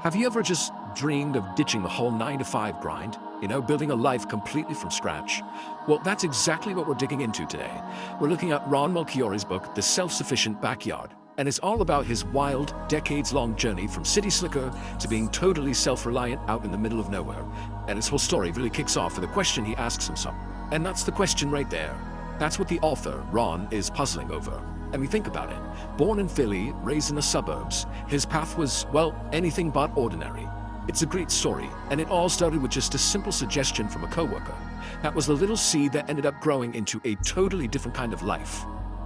Have you ever just dreamed of ditching the whole 9 to 5 grind? Building a life completely from scratch? Well, that's exactly what we're digging into today. We're looking at Ron Melchiorri's book, The Self-Sufficient Backyard, and it's all about his wild, decades-long journey from city slicker to being totally self-reliant out in the middle of nowhere. And his whole story really kicks off with a question he asks himself. And that's the question right there. That's what the author, Ron, is puzzling over. I mean, think about it. Born in Philly, raised in the suburbs, his path was, well, anything but ordinary. It's a great story, and it all started with just a simple suggestion from a coworker. That was the little seed that ended up growing into a totally different kind of life.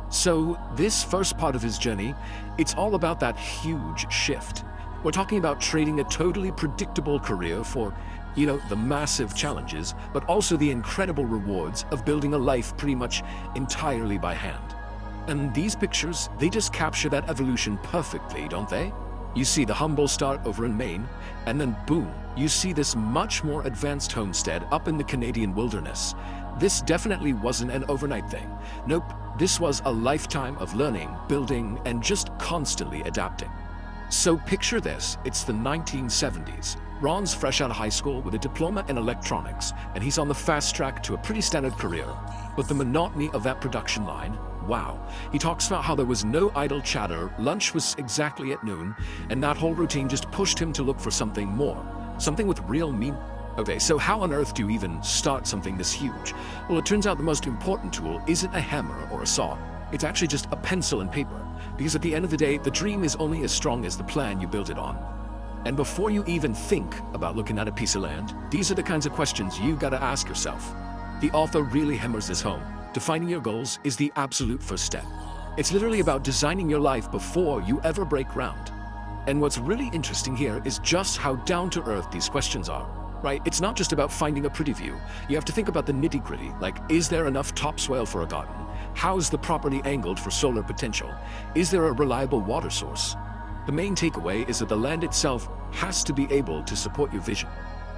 So this first part of his journey, it's all about that huge shift. We're talking about trading a totally predictable career for, the massive challenges, but also the incredible rewards of building a life pretty much entirely by hand. And these pictures, they just capture that evolution perfectly, don't they? You see the humble start over in Maine, and then boom, you see this much more advanced homestead up in the Canadian wilderness. This definitely wasn't an overnight thing. Nope, this was a lifetime of learning, building, and just constantly adapting. So picture this, it's the 1970s. Ron's fresh out of high school with a diploma in electronics, and he's on the fast track to a pretty standard career. But the monotony of that production line, wow. He talks about how there was no idle chatter, lunch was exactly at noon, and that whole routine just pushed him to look for something more, something with real meaning. Okay, so how on earth do you even start something this huge? Well, it turns out the most important tool isn't a hammer or a saw. It's actually just a pencil and paper, because at the end of the day, the dream is only as strong as the plan you build it on. And before you even think about looking at a piece of land, these are the kinds of questions you gotta ask yourself. The author really hammers this home. Defining your goals is the absolute first step. It's literally about designing your life before you ever break ground. And what's really interesting here is just how down-to-earth these questions are, right? It's not just about finding a pretty view. You have to think about the nitty-gritty, like, is there enough topsoil for a garden? How's the property angled for solar potential? Is there a reliable water source? The main takeaway is that the land itself has to be able to support your vision.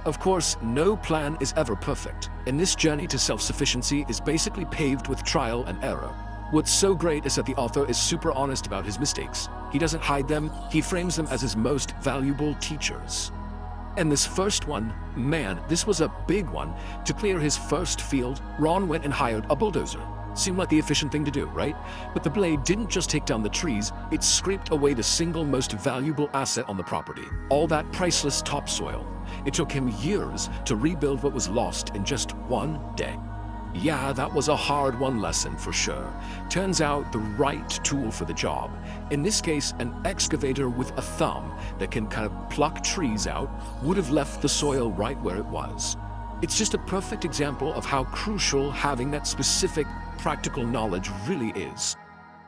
Of course, no plan is ever perfect, and this journey to self-sufficiency is basically paved with trial and error. What's so great is that the author is super honest about his mistakes. He doesn't hide them, he frames them as his most valuable teachers. And this first one, man, this was a big one. To clear his first field, Ron went and hired a bulldozer. Seemed like the efficient thing to do, right? But the blade didn't just take down the trees, it scraped away the single most valuable asset on the property, all that priceless topsoil. It took him years to rebuild what was lost in just one day. Yeah, that was a hard-won lesson for sure. Turns out the right tool for the job, in this case an excavator with a thumb that can kind of pluck trees out, would have left the soil right where it was. It's just a perfect example of how crucial having that specific practical knowledge really is.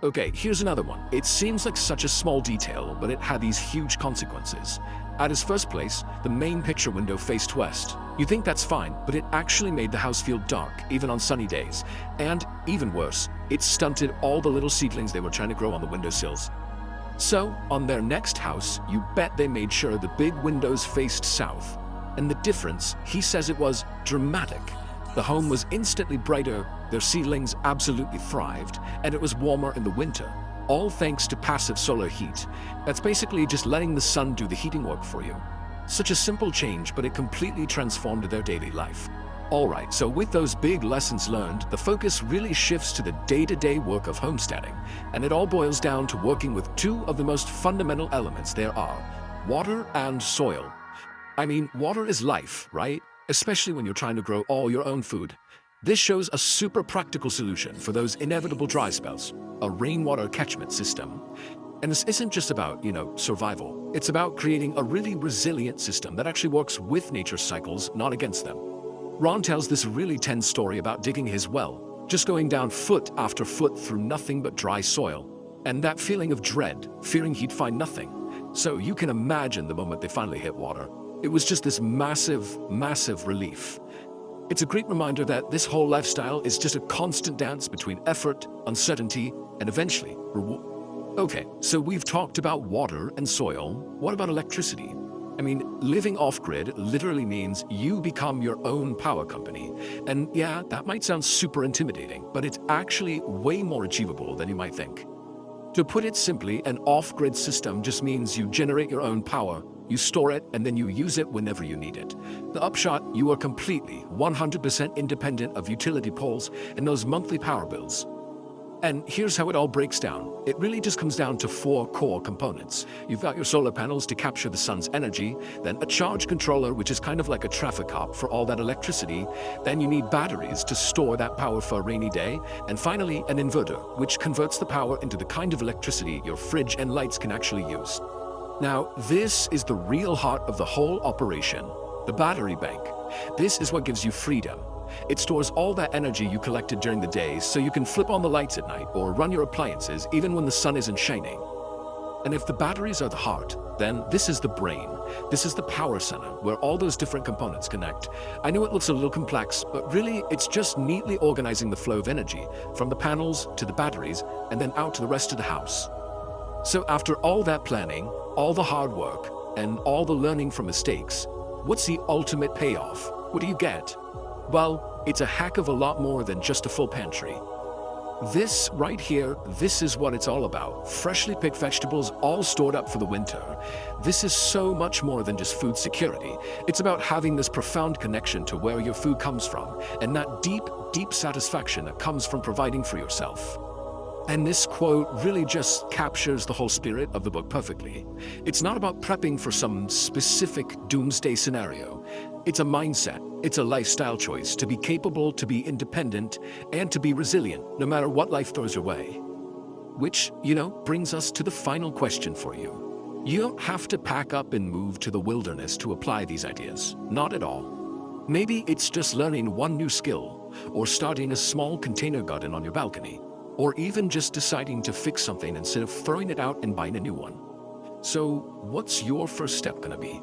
Okay, here's another one. It seems like such a small detail, but it had these huge consequences. At his first place, the main picture window faced west. You think that's fine, but it actually made the house feel dark, even on sunny days. And, even worse, it stunted all the little seedlings they were trying to grow on the windowsills. So, on their next house, you bet they made sure the big windows faced south. And the difference, he says it was dramatic. The home was instantly brighter, their seedlings absolutely thrived, and it was warmer in the winter, all thanks to passive solar heat. That's basically just letting the sun do the heating work for you. Such a simple change, but it completely transformed their daily life. Alright, so with those big lessons learned, the focus really shifts to the day-to-day work of homesteading, and it all boils down to working with two of the most fundamental elements there are: water and soil. I mean, water is life, right? Especially when you're trying to grow all your own food. This shows a super practical solution for those inevitable dry spells, a rainwater catchment system. And this isn't just about, survival. It's about creating a really resilient system that actually works with nature's cycles, not against them. Ron tells this really tense story about digging his well, just going down foot after foot through nothing but dry soil. And that feeling of dread, fearing he'd find nothing. So you can imagine the moment they finally hit water. It was just this massive, massive relief. It's a great reminder that this whole lifestyle is just a constant dance between effort, uncertainty, and eventually reward. Okay, so we've talked about water and soil. What about electricity? I mean, living off-grid literally means you become your own power company. And yeah, that might sound super intimidating, but it's actually way more achievable than you might think. To put it simply, an off-grid system just means you generate your own power You store it, and then you use it whenever you need it. The upshot, you are completely, 100% independent of utility poles and those monthly power bills. And here's how it all breaks down. It really just comes down to 4 core components. You've got your solar panels to capture the sun's energy, then a charge controller, which is kind of like a traffic cop for all that electricity, then you need batteries to store that power for a rainy day, and finally an inverter, which converts the power into the kind of electricity your fridge and lights can actually use. Now, this is the real heart of the whole operation, the battery bank. This is what gives you freedom. It stores all that energy you collected during the day so you can flip on the lights at night or run your appliances even when the sun isn't shining. And if the batteries are the heart, then this is the brain. This is the power center where all those different components connect. I know it looks a little complex, but really it's just neatly organizing the flow of energy from the panels to the batteries and then out to the rest of the house. So after all that planning, all the hard work, and all the learning from mistakes, what's the ultimate payoff? What do you get? Well, it's a heck of a lot more than just a full pantry. This right here, this is what it's all about. Freshly picked vegetables all stored up for the winter. This is so much more than just food security. It's about having this profound connection to where your food comes from and that deep, deep satisfaction that comes from providing for yourself. And this quote really just captures the whole spirit of the book perfectly. It's not about prepping for some specific doomsday scenario. It's a mindset, it's a lifestyle choice to be capable, to be independent, and to be resilient no matter what life throws your way. Which, brings us to the final question for you. You don't have to pack up and move to the wilderness to apply these ideas. Not at all. Maybe it's just learning one new skill, or starting a small container garden on your balcony, or even just deciding to fix something instead of throwing it out and buying a new one. So, what's your first step gonna be?